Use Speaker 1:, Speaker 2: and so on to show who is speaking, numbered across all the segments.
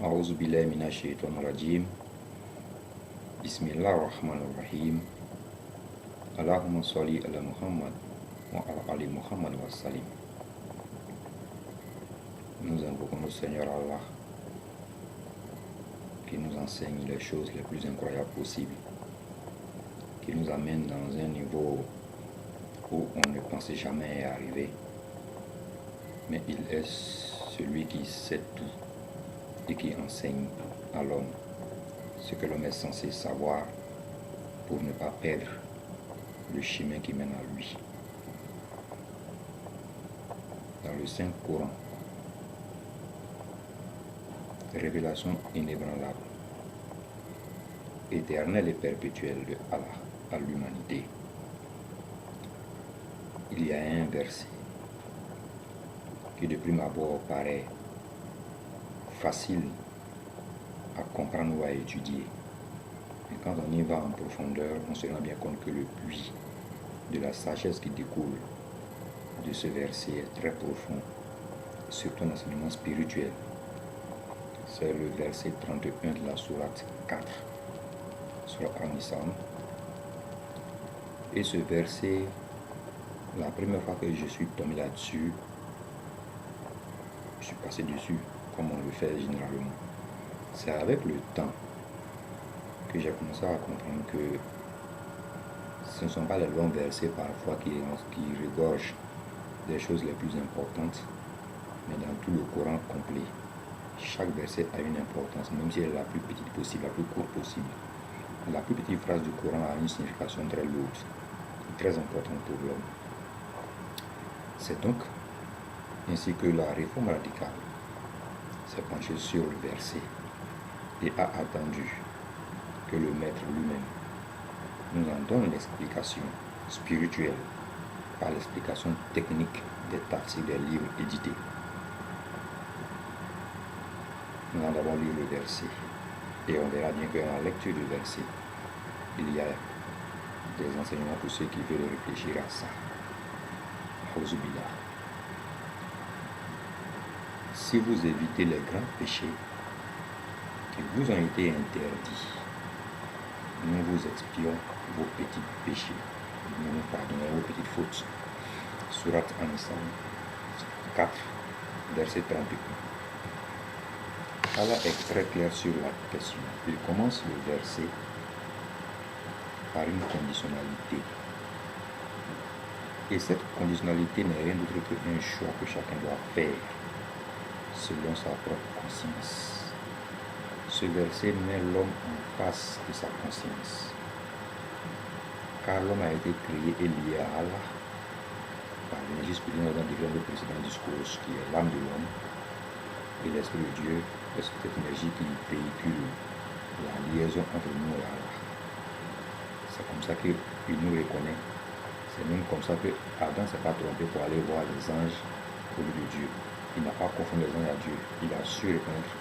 Speaker 1: أعوذ بالله من الشيطان الرجيم بسم الله الرحمن الرحيم اللهم صل على محمد وعلى آل محمد وسلم. Nous invoquons le Seigneur Allah qui nous enseigne les choses les plus incroyables possibles, qui nous amène dans un niveau où on ne pensait jamais y arriver, mais il est celui qui sait tout et qui enseigne à l'homme ce que l'homme est censé savoir pour ne pas perdre le chemin qui mène à lui. Dans le Saint-Coran, révélation inébranlable, éternelle et perpétuelle de Allah à l'humanité, il y a un verset qui de prime abord paraît facile à comprendre ou à étudier. Mais quand on y va en profondeur, on se rend bien compte que le puits de la sagesse qui découle de ce verset est très profond, surtout en enseignement spirituel. C'est le verset 31 de la sourate 4, sourate An-Nisa. Et ce verset, la première fois que je suis tombé là-dessus, je suis passé dessus, comme on le fait généralement. C'est avec le temps que j'ai commencé à comprendre que ce ne sont pas les longs versets parfois qui regorgent des choses les plus importantes, mais dans tout le Coran complet, chaque verset a une importance, même si elle est la plus petite possible, la plus courte possible. La plus petite phrase du Coran a une signification très lourde, très importante pour l'homme. C'est donc ainsi que la réforme radicale s'est penchée sur le verset et a attendu que le maître lui-même nous en donne l'explication spirituelle par l'explication technique des tafsirs des livres édités. Nous allons d'abord lire le verset et on verra bien que dans la lecture du verset, il y a des enseignements pour ceux qui veulent réfléchir à ça. Auzubillah. Si vous évitez les grands péchés qui vous ont été interdits, nous vous expions vos petits péchés. Nous nous pardonnons vos petites fautes. Sourate An-Nisa 4, verset 31. Allah est très clair sur la question. Il commence le verset par une conditionnalité. Et cette conditionnalité n'est rien d'autre qu'un choix que chacun doit faire selon sa propre conscience. Ce verset met l'homme en face de sa conscience. Car l'homme a été créé et lié à Allah par l'énergie spirituelle dans le précédent discours, qui est l'âme de l'homme, et l'Esprit de Dieu est cette énergie qui véhicule la liaison entre nous et Allah. C'est comme ça qu'il nous reconnaît. C'est même comme ça que Adam ne s'est pas trompé pour aller voir les anges au lieu de Dieu. Il n'a pas confondu les anges à Dieu. Il a su reconnaître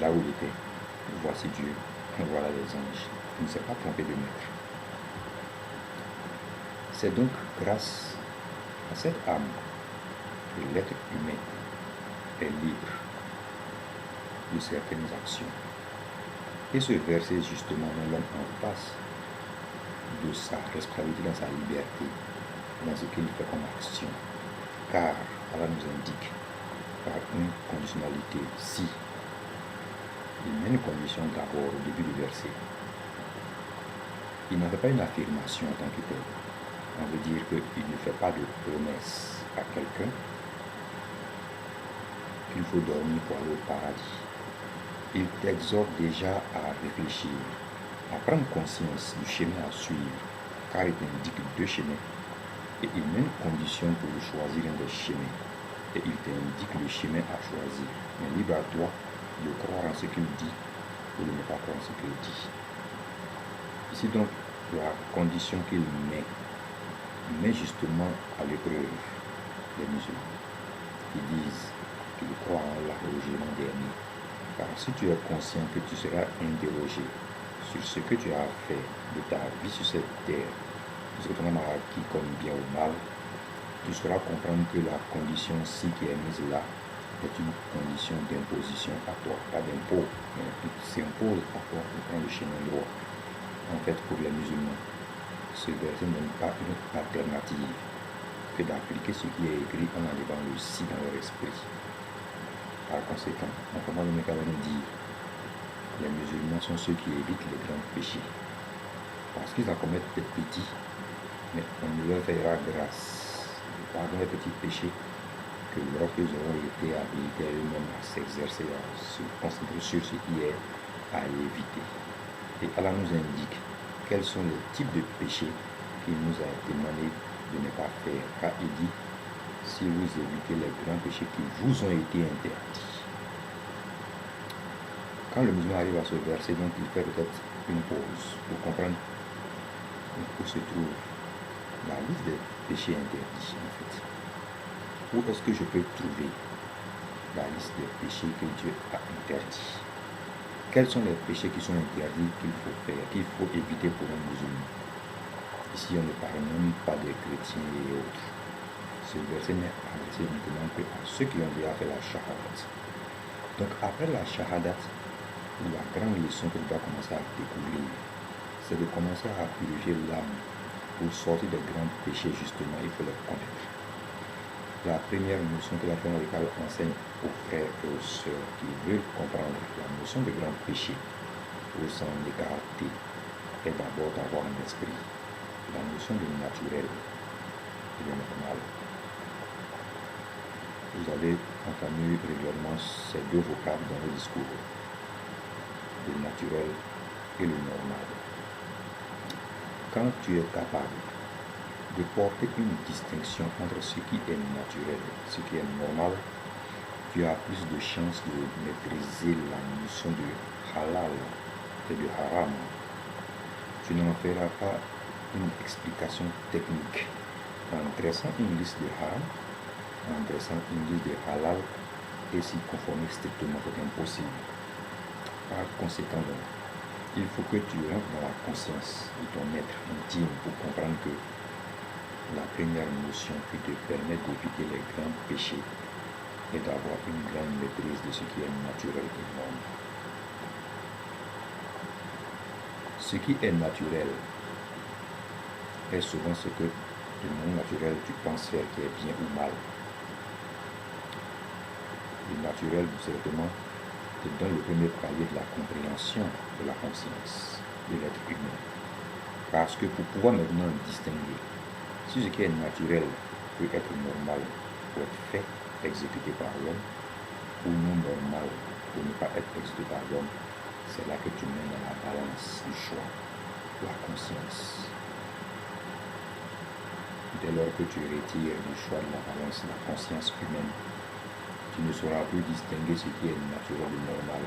Speaker 1: là où il était. Voici Dieu, voilà les anges. Il ne s'est pas trompé de maître. C'est donc grâce à cette âme que l'être humain est libre de certaines actions. Et ce verset justement met l'homme en face de sa responsabilité dans sa liberté, dans ce qu'il fait comme action. Car Allah nous indique par une conditionnalité si. Il met une condition d'abord au début du verset. Il n'en fait pas une affirmation en tant que tel. On veut dire qu'il ne fait pas de promesse à quelqu'un qu'il faut dormir pour aller au paradis. Il t'exhorte déjà à réfléchir, à prendre conscience du chemin à suivre, car il t'indique deux chemins. Et il met une condition pour choisir un des chemins. Et il t'indique le chemin à choisir. Mais libre à toi de croire en ce qu'il dit ou de ne pas croire en ce qu'il dit. Ici donc, la condition qu'il met justement à l'épreuve les musulmans qui disent qu'ils croient en Allah au jugement dernier. Car si tu es conscient que tu seras interrogé sur ce que tu as fait de ta vie sur cette terre, de ce que ton âme a acquis comme bien ou mal, tu sauras comprendre que la condition ci qui est mise là est une condition d'imposition à toi, pas d'impôt, mais qui s'impose à toi de prendre le chemin droit. En fait, pour les musulmans, ce verset ne donne pas une alternative que d'appliquer ce qui est écrit en enlevant le si dans leur esprit. Par conséquent, on commence le mécanisme de dire les musulmans sont ceux qui évitent les grands péchés. Parce qu'ils en commettent des petits, mais on leur fera grâce de pardonner les petits péchés que lorsqu'ils auront été habilités eux-mêmes à s'exercer, à se concentrer sur ce qui est à éviter. Et Allah nous indique quels sont les types de péchés qu'il nous a demandé de ne pas faire. Car il dit, si vous évitez les grands péchés qui vous ont été interdits. Quand le musulman arrive à ce verset, donc il fait peut-être une pause pour comprendre où se trouve la liste des péchés interdits en fait. Où est-ce que je peux trouver la liste des péchés que Dieu a interdits? Quels sont les péchés qui sont interdits qu'il faut faire, qu'il faut éviter pour un musulman? Ici, on ne parle même pas des chrétiens et autres. Ce verset n'est adressé uniquement que à ceux qui ont déjà fait la shahadat. Donc, après la shahadat, la grande leçon que tu dois commencer à découvrir, c'est de commencer à purifier l'âme. Pour sortir des grands péchés, justement, il faut les connaître. La première notion que la Famille radicale enseigne aux frères et aux sœurs qui veulent comprendre la notion de grand péché ou s'en écarter est d'abord d'avoir un esprit, la notion de naturel et de normal. Vous avez entendu régulièrement ces deux vocables dans le discours, le naturel et le normal. Quand tu es capable de porter une distinction entre ce qui est naturel et ce qui est normal, tu as plus de chances de maîtriser la notion de halal et de haram. Tu n'en feras pas une explication technique en dressant une liste de haram, en dressant une liste de halal et s'y conformer strictement, c'est impossible. Par conséquent, il faut que tu rentres dans la conscience de ton être intime pour comprendre que la première notion qui te permet d'éviter les grands péchés est d'avoir une grande maîtrise de ce qui est naturel et normal. Ce qui est naturel est souvent ce que de non naturel tu penses faire qui est bien ou mal. Le naturel, certainement, te donne le premier palier de la compréhension de la conscience de l'être humain. Parce que pour pouvoir maintenant distinguer si ce qui est naturel peut être normal pour être fait, exécuté par l'homme, ou non normal pour ne pas être exécuté par l'homme, c'est là que tu mets dans la balance du choix, la conscience. Dès lors que tu retires du choix de la balance la conscience humaine, tu ne sauras plus distinguer ce qui est naturel et normal.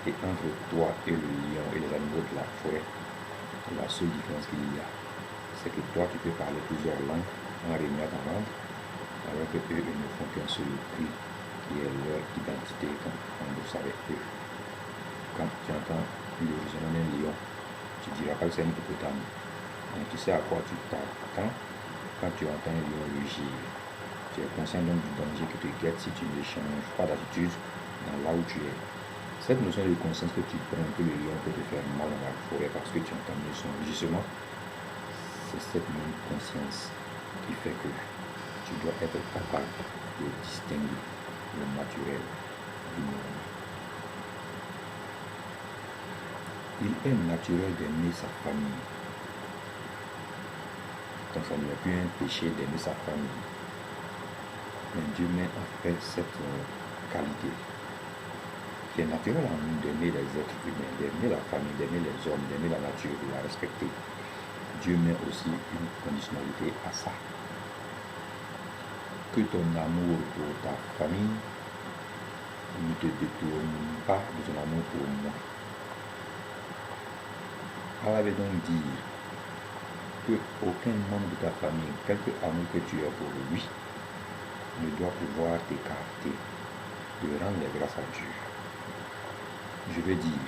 Speaker 1: Et entre toi et le lion et les animaux de la forêt, la seule différence qu'il y a, c'est que toi tu peux parler plusieurs langues en réunissant ta langue, alors que eux ils ne font qu'un seul cri qui est leur identité quand on le savait eux. Quand tu entends le rugissement d'un lion, tu ne diras pas que c'est un hippopotame. Donc tu sais à quoi tu t'attends quand tu entends un lion rugir. Tu es conscient donc du danger qui te guette si tu ne changes pas d'attitude dans là où tu es. Cette notion de conscience que tu prends que le lion peut te faire mal dans la forêt parce que tu entends son rugissement, c'est cette même conscience qui fait que tu dois être capable de distinguer le naturel du normal. Il est naturel d'aimer sa famille. Donc ça n'est plus un péché d'aimer sa famille. Mais Dieu met en fait cette qualité qui est naturelle en nous d'aimer les êtres humains, d'aimer la famille, d'aimer les hommes, d'aimer la nature, de la respecter. Dieu met aussi une conditionnalité à ça. Que ton amour pour ta famille ne te détourne pas de ton amour pour moi. Allah veut donc dire qu'aucun membre de ta famille, quelque amour que tu aies pour lui, ne doit pouvoir t'écarter de rendre les grâces à Dieu. Je veux dire,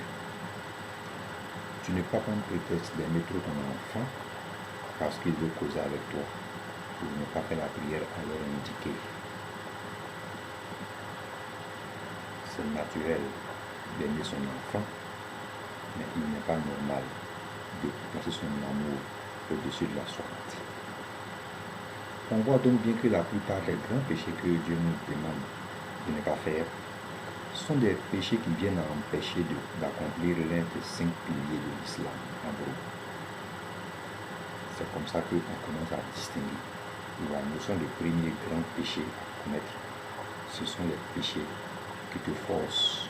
Speaker 1: tu ne peux pas prendre prétexte d'aimer trop ton enfant parce qu'il veut causer avec toi ou ne pas faire la prière à l'heure indiquée. c'est naturel d'aimer son enfant, mais il n'est pas normal de placer son amour au-dessus de la sourate. On voit donc bien que la plupart des grands péchés que Dieu nous demande de ne pas faire sont des péchés qui viennent à empêcher d'accomplir l'un des 5 piliers de l'islam, en gros. C'est comme ça qu'on commence à distinguer. La notion de premier grand péché à commettre, ce sont les péchés qui te forcent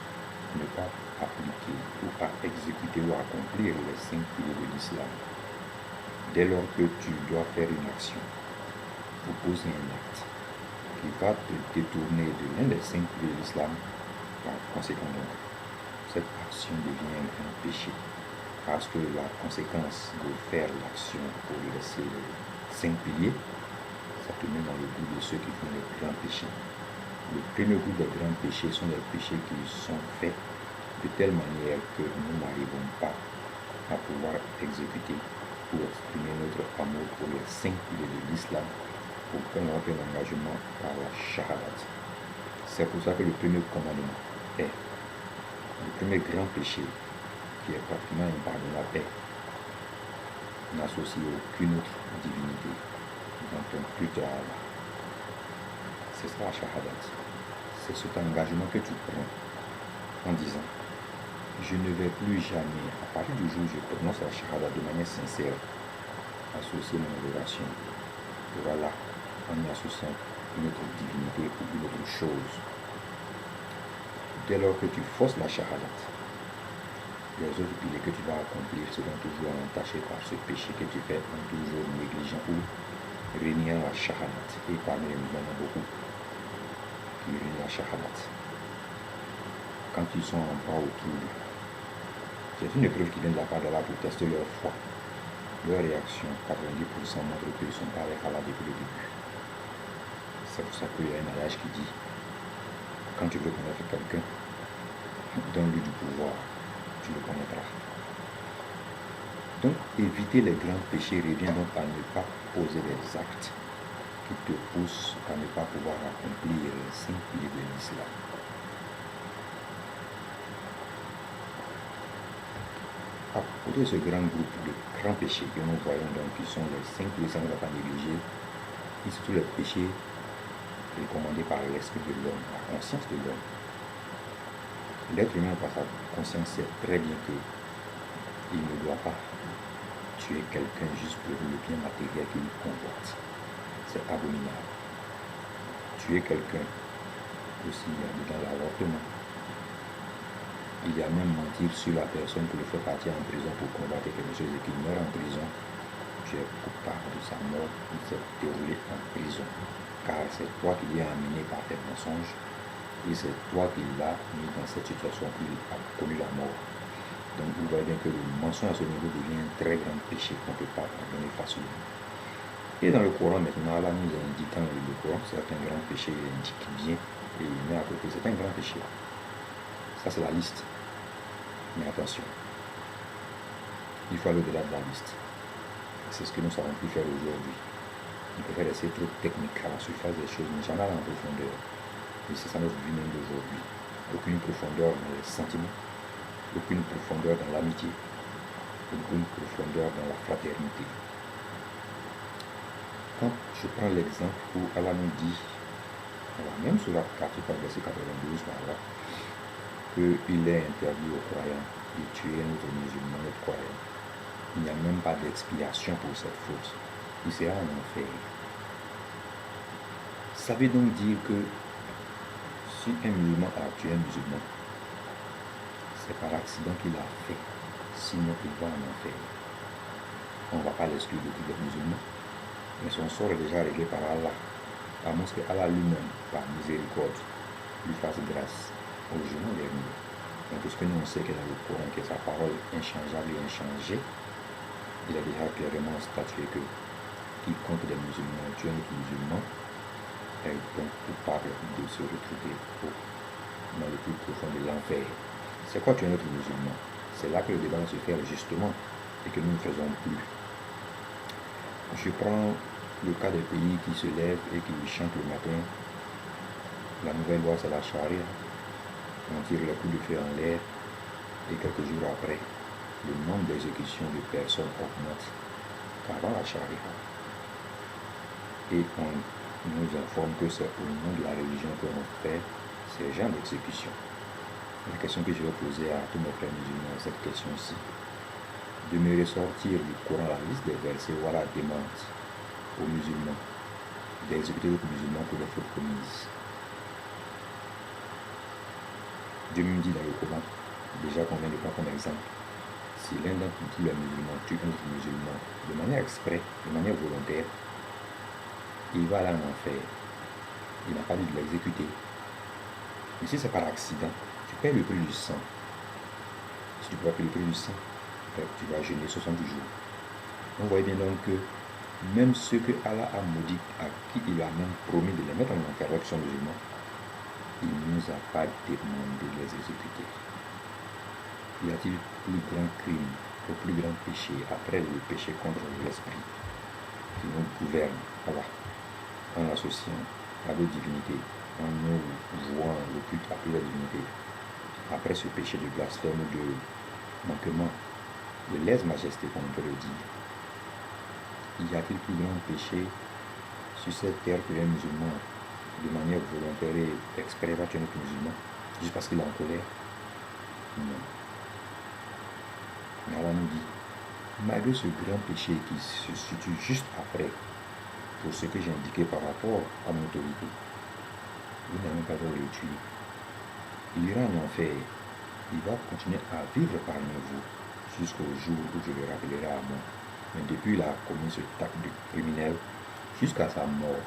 Speaker 1: à ne pas appliquer ou à exécuter ou à accomplir les 5 piliers de l'islam. Dès lors que tu dois faire une action, ou poser un acte qui va te détourner de l'un des 5 piliers de l'islam, par conséquent donc, cette action devient un grand péché. Parce que la conséquence de faire l'action pour laisser les 5 piliers, ça te met dans le goût de ceux qui font les grands péchés. Le premier groupe des grands péchés sont les péchés qui sont faits de telle manière que nous n'arrivons pas à pouvoir exécuter ou exprimer notre amour pour les 5 piliers de l'islam pour prendre un engagement par la shahadat. C'est pour ça que le premier commandement est le premier grand péché qui est pratiquement impardonnable est n'associer aucune autre divinité dans ton culte à Allah. C'est ça la shahadat. C'est cet engagement que tu prends en disant je ne vais plus jamais, à partir du jour où je prononce la shahadat de manière sincère, associer mon adoration pour Allah en y associant une autre divinité ou une autre chose. Dès lors que tu forces la shahadat, les autres piliers que tu vas accomplir seront toujours entachés par ce péché que tu fais en toujours négligent ou régnant la shahadat. Et parmi les musulmans, beaucoup qui régnent la shahadat. Quand ils sont en bas autour, c'est une épreuve qui vient de la part d'Allah pour tester leur foi. Leur réaction, 90% montre qu'ils ne sont pas avec Allah depuis le début. C'est pour ça qu'il y a un adage qui dit quand tu veux connaître quelqu'un, donne-lui du pouvoir, tu le connaîtras. Donc, éviter les grands péchés revient donc à ne pas poser des actes qui te poussent à ne pas pouvoir accomplir les 5 piliers de l'islam. À côté de ce grand groupe de grands péchés que nous voyons donc, qui sont les 5 piliers qu'on ne va pas négliger, et surtout les péchés recommandés par l'esprit de l'homme, la conscience de l'homme. L'être humain, par sa conscience, sait très bien qu'il ne doit pas tuer quelqu'un juste pour le bien matériel qu'il convoite. C'est abominable. Tuer quelqu'un aussi dans l'avortement. Il y a même mentir sur la personne pour le faire partir en prison pour combattre quelque chose et qu'il meurt en prison. Tu es coupable de sa mort, il s'est déroulé en prison. Car c'est toi qui l'as amené par tes mensonges et c'est toi qui l'as mis dans cette situation où il a connu la mort. Donc vous voyez bien que le mensonge à ce niveau devient un très grand péché qu'on ne peut pas pardonner facilement. Et dans le Coran maintenant, Allah nous indique dans le Coran, c'est un grand péché, il indique bien et il met à côté, c'est un grand péché. Ça c'est la liste. Mais attention, il faut aller au-delà de la liste. C'est ce que nous ne savons plus faire aujourd'hui. On peut faire des essais trop techniques à la surface des choses, mais jamais à la profondeur. Et c'est ça notre vie même d'aujourd'hui. Aucune profondeur dans les sentiments, aucune profondeur dans l'amitié, aucune profondeur dans la fraternité. Quand je prends l'exemple où Allah nous dit, même sur la 4, verset 92 par là, qu'il est interdit aux croyants de tuer notre musulman, notre croyant. Il n'y a même pas d'expiation pour cette faute. Il sera en enfer. Ça veut donc dire que si un musulman a tué un musulman, c'est par accident qu'il a fait. Sinon, il va en enfer. On ne va pas l'exclure de tous les musulmans, mais son sort est déjà réglé par Allah. À moins que Allah lui-même, par miséricorde, lui fasse grâce au jour dernier. Donc, puisque nous on sait que dans le Coran, que sa parole inchangeable et inchangée, il a déjà clairement statué que quiconque des musulmans tue un autre musulman est donc coupable de se retrouver dans le plus profond de l'enfer. C'est quoi tuer un autre musulman? C'est là que le débat va se faire justement et que nous ne faisons plus. Je prends le cas des pays qui se lèvent et qui chantent le matin. La nouvelle loi, c'est la charia. on tire les coups de feu en l'air et quelques jours après, le nombre d'exécutions de personnes augmente qu'avant la charia. Et on nous informe que c'est au nom de la religion que l'on fait ces genres d'exécutions. La question que je vais poser à tous mes frères musulmans est cette question-ci. De me ressortir du Coran la liste des versets où Allah demande aux musulmans d'exécuter d'autres musulmans pour les fautes commises. Dieu me dit dans le Coran, déjà qu'on vient de prendre comme exemple, si l'un d'entre les musulmans tue un autre musulman de manière exprès, de manière volontaire, il va aller en enfer. Il n'a pas dû l'exécuter. Mais si c'est par accident, tu paies le prix du sang. Si tu ne peux pas payer le prix du sang, tu vas jeûner 60 jours. On voit bien donc que même ceux que Allah a maudits, à qui il a même promis de les mettre en enfer avec son musulman, il ne nous a pas demandé de les exécuter. Y a-t-il plus grand crime, le plus grand péché après le péché contre l'esprit qui nous gouverne, Allah, en l'associant à d'autres divinités, en nous vouant le culte à plusieurs divinités, après ce péché de blasphème ou de manquement de lèse-majesté, comme on peut le dire? Y a-t-il plus grand péché sur cette terre que les musulmans, de manière volontaire et exprès, va tuer notre musulman, juste parce qu'il est en colère? Non. Mais Allah nous dit, malgré ce grand péché qui se situe juste après, pour ce que j'ai indiqué par rapport à mon autorité, vous n'avez pas le droit de le tuer. Il ira en enfer. Il va continuer à vivre parmi vous jusqu'au jour où je le rappellerai à moi. Mais depuis qu'il a commis ce acte de criminel jusqu'à sa mort,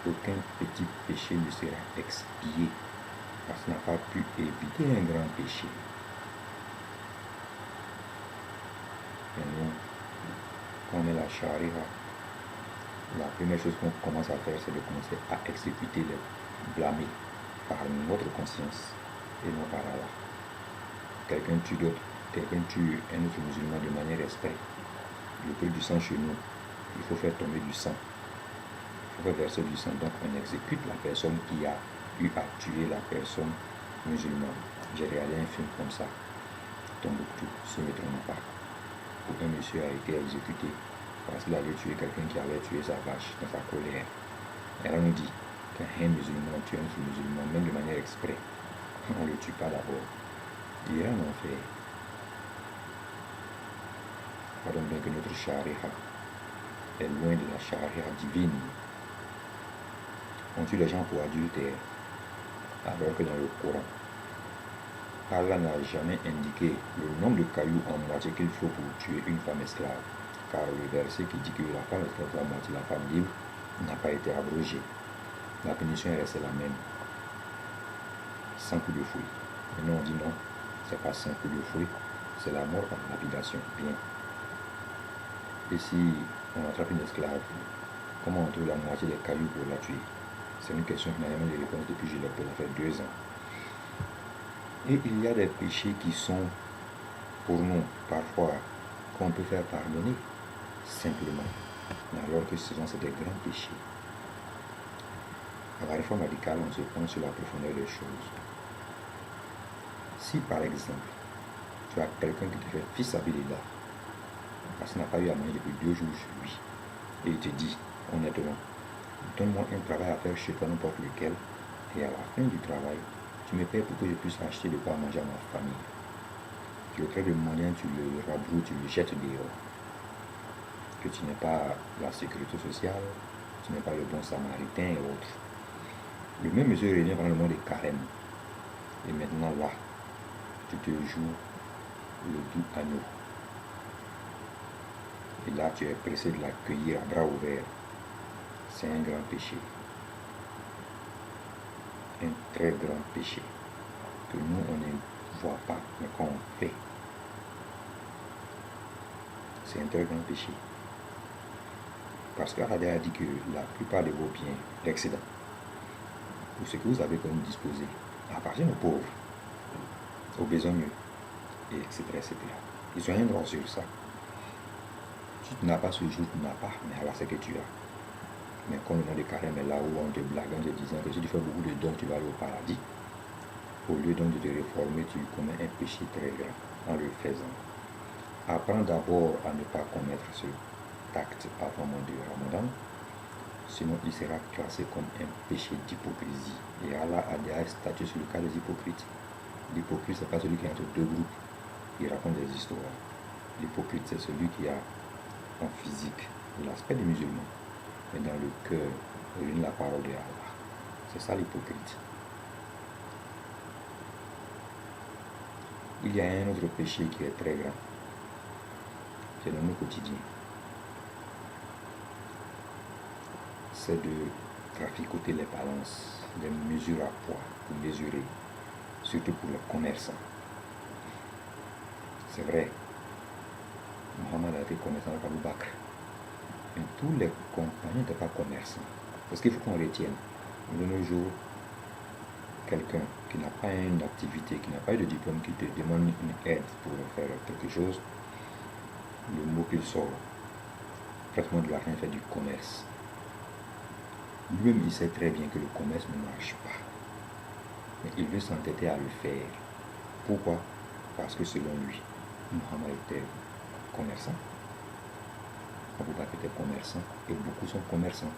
Speaker 1: aucun petit péché ne sera expié parce qu'il n'a pas pu éviter un grand péché. Et nous, quand on est la charia, la première chose qu'on commence à faire, c'est de commencer à exécuter les blâmés par notre conscience et non par Allah. Quelqu'un tue d'autres, quelqu'un tue un autre musulman de manière exprès. Le prix du sang chez nous, il faut faire tomber du sang. Il faut faire verser du sang. Donc on exécute la personne qui a eu à tuer la personne musulmane. J'ai regardé un film comme ça, Tombouctou, se mettre en part, où un monsieur a été exécuté parce qu'il avait tué quelqu'un qui avait tué sa vache dans sa colère. Et on nous dit qu'un musulman tue un autre musulman, même de manière exprès, on ne le tue pas d'abord. Il ira en enfer. Pardon bien que notre charia est loin de la charia divine. On tue les gens pour adultère, alors que dans le Coran, Allah n'a jamais indiqué le nombre de cailloux en moitié qu'il faut pour tuer une femme esclave. Car le verset qui dit que la femme esclave doit moitié la femme libre n'a pas été abrogé. La punition est restée la même. 100 coups de fouet. Maintenant on dit non, c'est pas 100 coups de fouet, c'est la mort par lapidation. Bien. Et si on attrape une esclave, comment on trouve la moitié des cailloux pour la tuer? C'est une question qui n'a jamais de réponse depuis que je l'ai posée, ça fait 2 ans. Et il y a des péchés qui sont pour nous parfois qu'on peut faire pardonner simplement, mais alors que ce sont des grands péchés. À la réforme radicale, on se penche sur la profondeur des choses. Si par exemple, tu as quelqu'un qui te fait fils habilillah, parce qu'il n'a pas eu à manger depuis 2 jours chez lui, et il te dit honnêtement, donne-moi un travail à faire chez toi, n'importe lequel, et à la fin du travail, tu me payes pour que je puisse acheter de quoi manger à ma famille. Tu le traites de moyen, tu le rabroues, tu le jettes dehors. Que tu n'es pas la sécurité sociale, tu n'es pas le bon samaritain et autres. Le même monsieur revient pendant le mois de carême. Et maintenant là, tu te joues le doux agneau. Et là, tu es pressé de l'accueillir à bras ouverts. C'est un grand péché. Un très grand péché. Que nous, on ne voit pas, mais qu'on fait. C'est un très grand péché. Parce qu'Allah a dit que la plupart de vos biens, l'excédent, ou ce que vous avez comme disposé, appartient aux pauvres, aux besogneux, et etc. etc. Ils n'ont rien droit sur ça. Si tu n'as pas ce jour, tu n'as pas, mais Allah sait que tu as. Mais quand le mois de carême est là où on te blague en te disant que si tu fais beaucoup de dons, tu vas aller au paradis, Au lieu donc de te réformer, tu commets un péché très grand en le faisant. Apprends d'abord à ne pas commettre cet acte avant le mois de Ramadan, sinon il sera classé comme un péché d'hypocrisie. Et Allah a déjà statué sur le cas des hypocrites. L'hypocrite, ce n'est pas celui qui est entre deux groupes, il raconte des histoires. L'hypocrite, c'est celui qui a en physique l'aspect du musulman, mais dans le cœur, il la parole de Allah. C'est ça l'hypocrite. Il y a un autre péché qui est très grand. C'est dans nos quotidiens. C'est de traficoter les balances, les mesures à poids pour mesurer, surtout pour les commerçants. C'est vrai, Mohammed a été commerçant avec Abu Bakr, mais tous les compagnons n'étaient pas commerçants. Parce qu'il faut qu'on retienne, de nos jours, quelqu'un qui n'a pas une activité, qui n'a pas eu de diplôme, qui te demande une aide pour faire quelque chose, le mot qu'il sort, pratiquement de l'argent, fait du commerce. Lui-même, il sait très bien que le commerce ne marche pas. Mais il veut s'entêter à le faire. Pourquoi? Parce que selon lui, Mohammed était commerçant, Abu Bakr était commerçant, et beaucoup sont commerçants.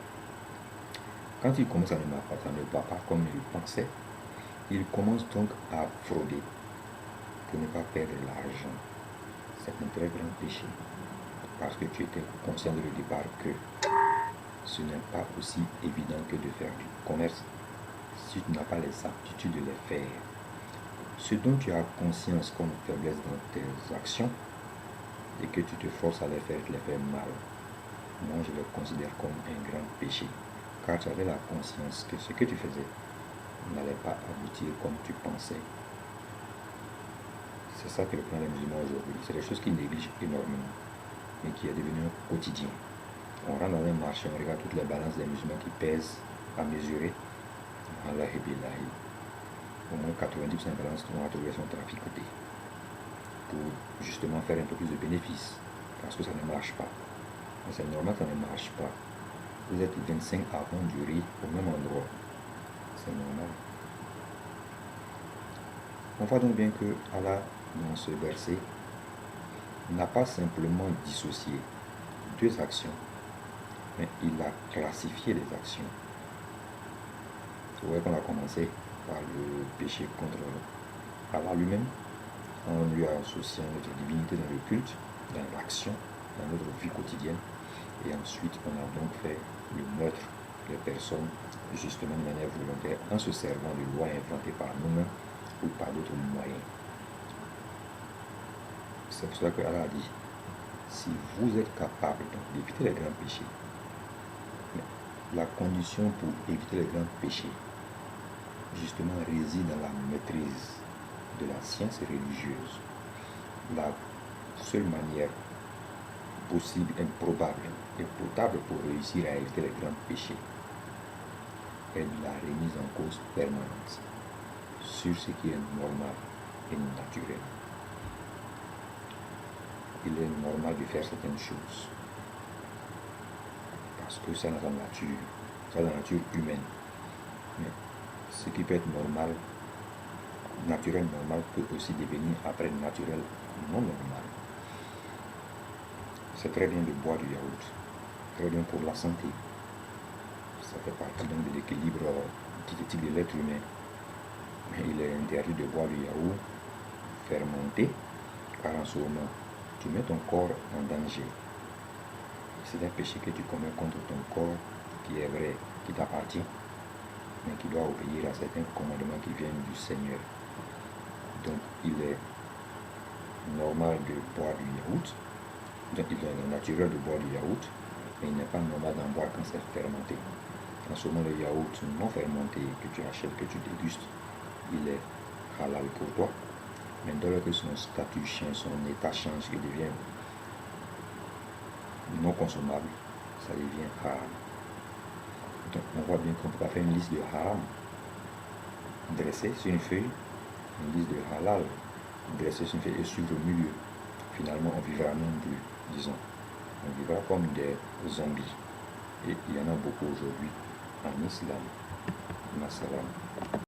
Speaker 1: Quand il commence à ne va pas comme il pensait, il commence donc à frauder pour ne pas perdre l'argent. C'est un très grand péché, parce que tu étais conscient dès le départ que ce n'est pas aussi évident que de faire du commerce si tu n'as pas les aptitudes de les faire. Ce dont tu as conscience comme faiblesse dans tes actions et que tu te forces à les faire, tu les fais mal. Moi, je le considère comme un grand péché, car tu avais la conscience que ce que tu faisais n'allait pas aboutir comme tu pensais. C'est ça que le plan des musulmans aujourd'hui. C'est des choses qu'ils négligent énormément, mais qui est devenu un quotidien. On rentre dans un marché, on regarde toutes les balances des musulmans qui pèsent à mesurer. Allah et billahi. Au moins 90% des balances qu'on va trouver sont traficotées pour justement faire un peu plus de bénéfices, parce que ça ne marche pas. Mais c'est normal que ça ne marche pas. Vous êtes 25 à vendre du riz au même endroit. C'est normal. On voit donc bien que Allah, dans ce verset, n'a pas simplement dissocié deux actions, mais il a classifié les actions. Vous voyez qu'on a commencé par le péché contre Allah lui-même, en lui associant notre divinité dans le culte, dans l'action, dans notre vie quotidienne. Et ensuite, on a donc fait le meurtre des personnes, justement de manière volontaire, en se servant de lois inventées par nous-mêmes ou par d'autres moyens. C'est pour cela que Allah a dit, si vous êtes capable d'éviter les grands péchés, la condition pour éviter les grands péchés, justement, réside dans la maîtrise de la science religieuse. La seule manière possible, improbable et potable pour réussir à éviter les grands péchés est la remise en cause permanente sur ce qui est normal et naturel. Il est normal de faire certaines choses parce que c'est dans la nature, c'est la nature humaine. Mais ce qui peut être normal, naturel normal, peut aussi devenir après naturel non normal. C'est très bien de boire du yaourt, très bien pour la santé. Ça fait partie donc de l'équilibre diététique de l'être humain. Mais il est interdit de boire du yaourt fermenté, car en ce moment, tu mets ton corps en danger. C'est un péché que tu commets contre ton corps, qui est vrai, qui t'appartient, mais qui doit obéir à certains commandements qui viennent du Seigneur. Donc il est normal de boire du yaourt, donc il est naturel de boire du yaourt, mais il n'est pas normal d'en boire quand c'est fermenté. En ce moment, le yaourt non fermenté que tu achètes, que tu dégustes, il est halal pour toi, mais dès lors que son statut change, son état change, il devient non consommable, ça devient haram. Donc on voit bien qu'on ne peut pas faire une liste de haram dressée sur une feuille, une liste de halal dressée sur une feuille et suivre au milieu. Finalement, on vivra non plus, disons. On vivra comme des zombies. Et il y en a beaucoup aujourd'hui en islam. Nassalam.